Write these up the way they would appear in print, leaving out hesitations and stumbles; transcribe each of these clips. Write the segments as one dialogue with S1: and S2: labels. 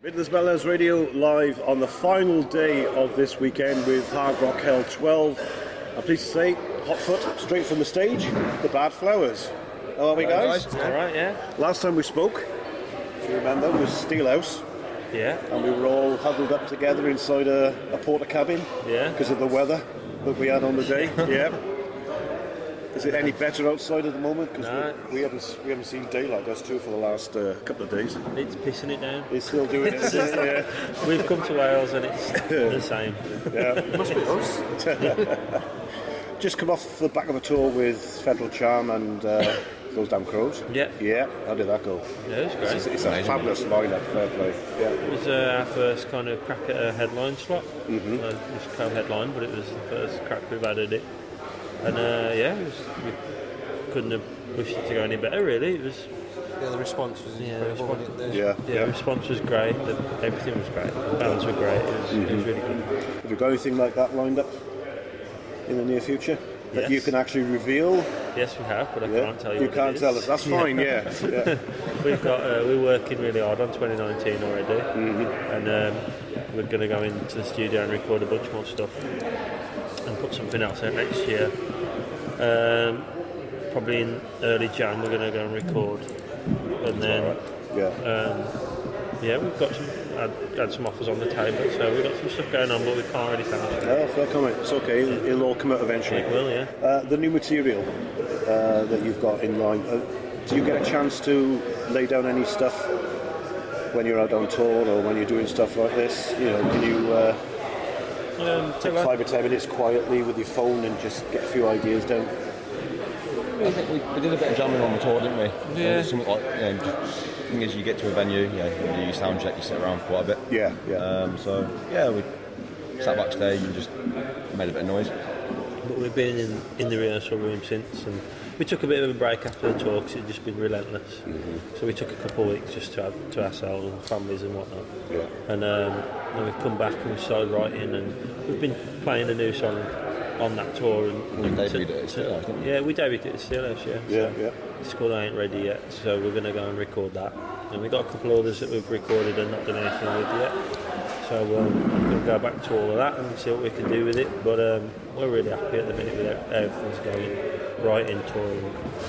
S1: Midlands Metalheads Radio live on the final day of this weekend with Hard Rock Hell 12. I'm pleased to say, hot foot, straight from the stage, the Bad Flowers. How are we, guys?
S2: All right, yeah.
S1: Last time we spoke, if you remember, was Steelhouse.
S2: Yeah.
S1: And we were all huddled up together inside a porta cabin.
S2: Yeah.
S1: Because of the weather that we had on the day. Yeah. Is it any better outside at the moment? Because
S2: no.
S1: we haven't seen daylight, us two, for the last couple of days.
S2: It's pissing it down.
S1: It's still doing it, yeah.
S2: We've come to Wales and it's the same.
S1: Yeah.
S3: It must be us.
S1: Just come off the back of a tour with Federal Charm and Those Damn Crows.
S2: Yeah.
S1: Yeah. How did that go?
S2: Yeah, it was great.
S1: It's a fabulous lineup, fair play. Yeah.
S2: It was our first kind of crack at a headline slot.
S1: Mm-hmm.
S2: It was co-headline, but it was the first crack we've had at it. And we couldn't have wished it to go any better, really. It was.
S3: Yeah, the response was incredible.
S2: The response was great. Everything was great. The bands were great. It was really good.
S1: Have you got anything like that lined up in the near future that you can actually reveal?
S2: Yes, we have, but I can't tell you.
S1: You can't tell us. That's fine. Yeah.
S2: We're working really hard on 2019 already, and we're going to go into the studio and record a bunch more stuff and put something else out next year. Probably in early Jan we're going to go and record, and then we've got had some offers on the table, so we've got some stuff going on, but we can't really tell you.
S1: Oh, fair comment. It's okay. It'll all come out eventually.
S2: It will, yeah.
S1: The new material that you've got in line. Do you get a chance to lay down any stuff when you're out on tour or when you're doing stuff like this? You know, can you take 5 or 10 minutes quietly with your phone and just get a few ideas down?
S4: I think we did a bit of jamming on the tour, didn't we?
S2: Yeah.
S4: Something like, the thing is, you get to a venue, you do sound check, you sit around for quite a bit.
S1: Yeah.
S4: We sat backstage and just made a bit of noise.
S2: But we've been in the rehearsal room since, and we took a bit of a break after the tour because it'd just been relentless. Mm-hmm. So we took a couple of weeks just to ourselves and families and whatnot. Yeah. And then we've come back and we started writing, and we've been playing a new song on that tour. And
S4: we debuted it at Steelhouse, didn't we?
S2: Yeah, we debuted it at Steelhouse,
S1: yeah.
S2: It's called I Ain't Ready Yet, so we're going to go and record that. And we've got a couple of others that we've recorded and not done anything with yet. So we're going to go back to all of that and see what we can do with it. But we're really happy at the minute with everything's going, writing, touring,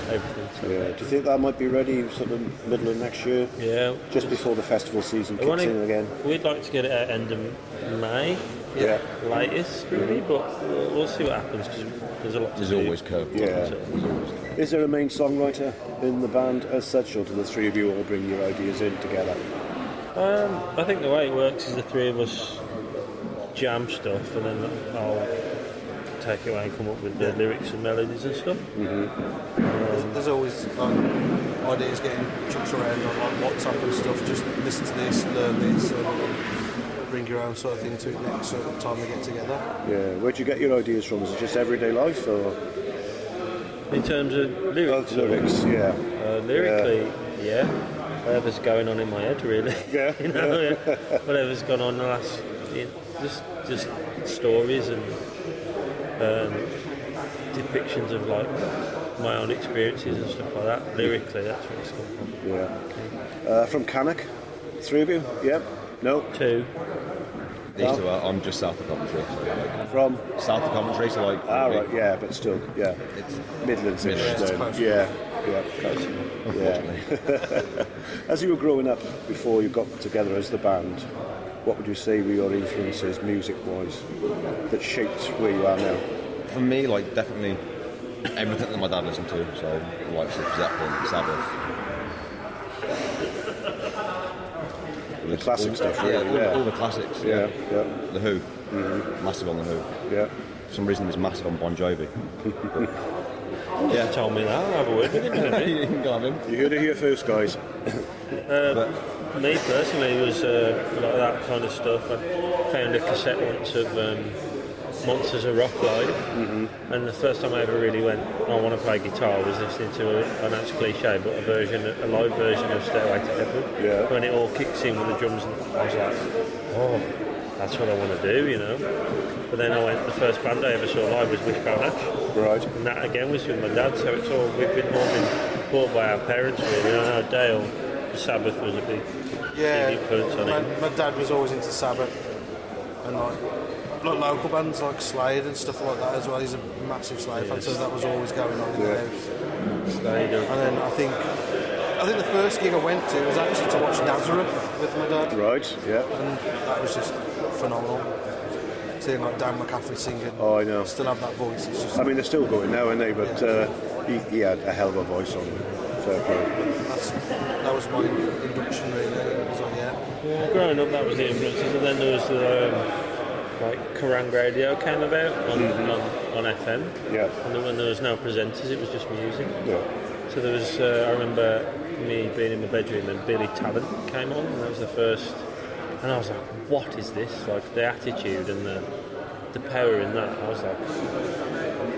S2: everything. So.
S1: Yeah. Do you think that might be ready sort of middle of next year?
S2: Yeah.
S1: Just before the festival season kicks in again?
S2: We'd like to get it at end of May.
S1: Yeah.
S2: Latest, really, but we'll see what happens because there's a lot to do.
S4: There's always curve.
S1: Yeah. Is there a main songwriter in the band as such, or do the three of you all bring your ideas in together?
S2: I think the way it works is the three of us jam stuff, and then I'll take it away and come up with the lyrics and melodies and stuff.
S3: Mm-hmm. There's always ideas getting chucked around on WhatsApp and stuff. Just listen to this, learn this, and bring your own sort of thing to it next sort of time we get together.
S1: Yeah. Where'd you get your ideas from? Is it just everyday life, or
S2: in terms of lyrics?
S1: Lyrically,
S2: yeah. Whatever's going on in my head, really.
S1: Yeah.
S2: Whatever's gone on the last, just stories and depictions of like my own experiences and stuff like that. Lyrically, that's where it's come from.
S1: Yeah. From Cannock, three of you? Yeah. No.
S2: Two.
S4: These two I'm just south of Coventry. So
S1: from
S4: south of Coventry, so like.
S1: Right. Yeah, but still, yeah.
S4: It's
S1: Midlands.
S4: Yeah.
S1: Close.
S4: Unfortunately.
S1: As you were growing up, before you got together as the band, what would you say were your influences, music-wise, that shaped where you are now?
S4: For me, like, definitely everything that my dad listened to, so like Zeppelin, Sabbath.
S1: The classic stuff, really,
S4: all the classics.
S1: Yeah.
S4: The Who, massive on the Who.
S1: Yeah.
S4: For some reason, he's massive on Bon Jovi.
S2: Yeah, told me that. I'll have a word with him.
S4: You can go have him.
S1: You heard it here first, guys.
S2: Me personally was a lot of that kind of stuff. I found a cassette once of Monsters of Rock live, and the first time I ever really went, I want to play guitar, was listening to I know it's cliche, but a live version of Stairway to Heaven.
S1: Yeah.
S2: When it all kicks in with the drums, and I was like, oh, that's what I want to do, you know. But then the first band I ever saw live was Wishbone Ash.
S1: Right.
S2: And that again was with my dad, so it's all we've been brought by our parents really. I know Dale, Sabbath was a big influence on him.
S3: My dad was always into Sabbath and like local bands like Slade and stuff like that as well. He's a massive Slade fan, so that was always going on in the house.
S2: Slade.
S3: And then I think the first gig I went to was actually to watch Nazareth with my dad.
S1: Right, yeah.
S3: And that was just phenomenal. Seeing like Dan McCaffrey singing.
S1: Oh, I know.
S3: Still have that voice. It's just,
S1: I mean, they're still going now, aren't they? But he had a hell of a voice on him. Fair play.
S3: that was my induction really. It was like,
S2: Yeah, growing up, that was the influences, and then there was the like Kerrang radio came about on FM.
S1: Yeah.
S2: And then when there was no presenters, it was just music.
S1: Yeah.
S2: So there was, I remember me being in my bedroom and Billy Talent came on, and that was the first. And I was like, what is this? Like the attitude and the power in that. I was like,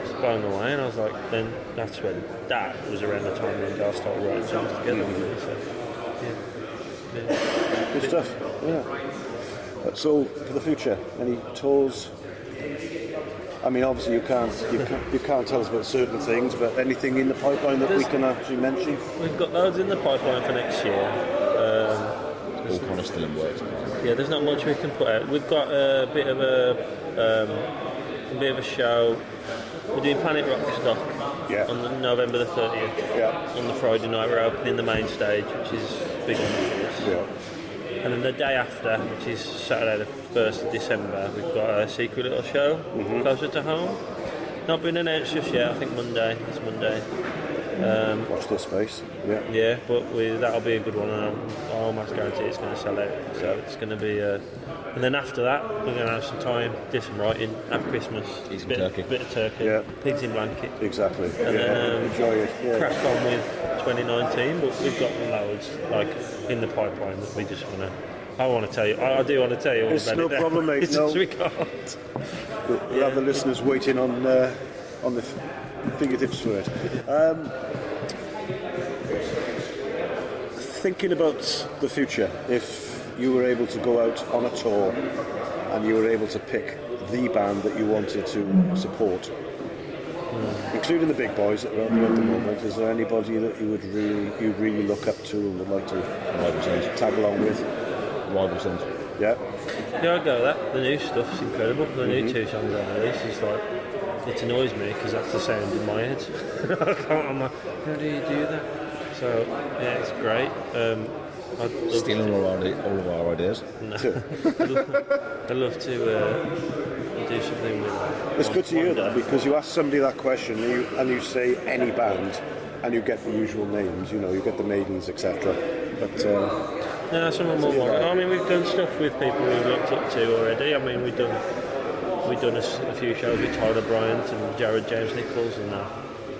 S2: just blown away. And I was like, then that's when that was around the time when guys started writing songs together. So, yeah.
S1: Good stuff. Yeah. So for the future, any tours? I mean, obviously you can't tell us about certain things, but anything in the pipeline that we can actually mention?
S2: We've got loads in the pipeline for next year.
S4: All kind of still in works.
S2: Yeah, there's not much we can put out. We've got a bit of a show. We're doing Planet Rockstock on November the 30th.
S1: Yeah.
S2: On the Friday night, we're opening the main stage, which is a big one for us.
S1: Yeah.
S2: And then the day after, which is Saturday the 1st of December, we've got a secret little show closer to home. Not been announced just yet. I think Monday. It's Monday.
S1: Watch this space. Yeah.
S2: Yeah, but that'll be a good one, and I almost guarantee it's going to sell out. So it's going to be. And then after that, we're going to have some time, do some writing, have Christmas,
S4: eat some
S2: bit
S4: turkey,
S2: of turkey, pigs in blanket.
S1: Exactly.
S2: And then
S1: enjoy it. Yeah.
S2: Crack on with 2019, but we've got loads like in the pipeline that we just want to. I want to tell you. I do want to tell you all
S1: It's
S2: about
S1: no
S2: it.
S1: problem, mate.
S2: It's
S1: No.
S2: just we can't.
S1: We'll have the listeners waiting on the fingertips for it. Thinking about the future, if you were able to go out on a tour and you were able to pick the band that you wanted to support, including the big boys that are on at the moment, is there anybody that you really look up to and would like to tag along with?
S4: Rival Sons.
S1: Yeah.
S2: Yeah, I go with that. The new stuff's incredible. The new 2 songs on release is like, it annoys me because that's the sound in my head. I'm like, how do you do that? So yeah, it's great.
S4: Stealing all of our ideas.
S2: No. I'd love to do something with that.
S1: It's good to hear that, because you ask somebody that question and you say any band and you get the usual names, you get the Maidens, etc. But
S2: no, someone more. I mean, we've done stuff with people we've looked up to already. I mean, we've done a few shows with Tyler Bryant and Jared James Nichols and that.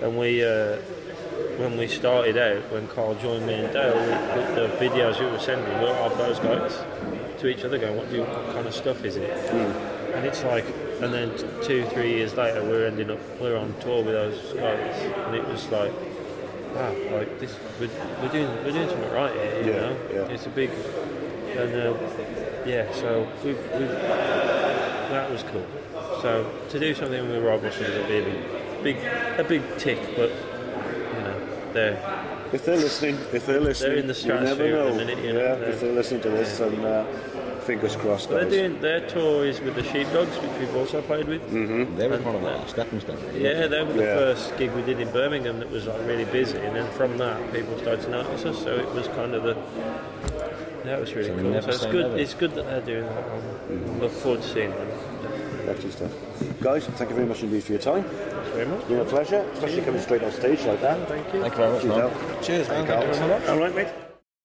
S2: And when we started out, when Carl joined me and Dale, the videos we were sending were of those guys to each other, going, "What kind of stuff is it?" And it's like, and then 2-3 years later, we're on tour with those guys, and it was like, wow, like this, we're doing something right here, you know?
S1: Yeah.
S2: It's a big, and so we've that was cool. So to do something with Rival Sons would be a big tick, but
S1: if they're listening,
S2: they're in the stratosphere
S1: you never know.
S2: at the minute,
S1: if they're listening to this, and fingers crossed.
S2: Their tour is with the Sheepdogs, which we've also played with.
S4: They were kind of like a stepping stone.
S2: Yeah, they were the first gig we did in Birmingham that was like really busy, and then from that people started to notice us. So it was kind of it was really cool. So it's good.
S4: Never.
S2: It's good that they're doing that. I look forward to seeing them.
S1: Excellent stuff. Guys, thank you very much indeed for your time.
S2: Thanks very much.
S1: It's been a pleasure, especially coming straight on stage like that.
S2: Thank you.
S4: Thank you very much, man.
S3: Cheers, man.
S1: Thank you very much.
S2: All right, mate.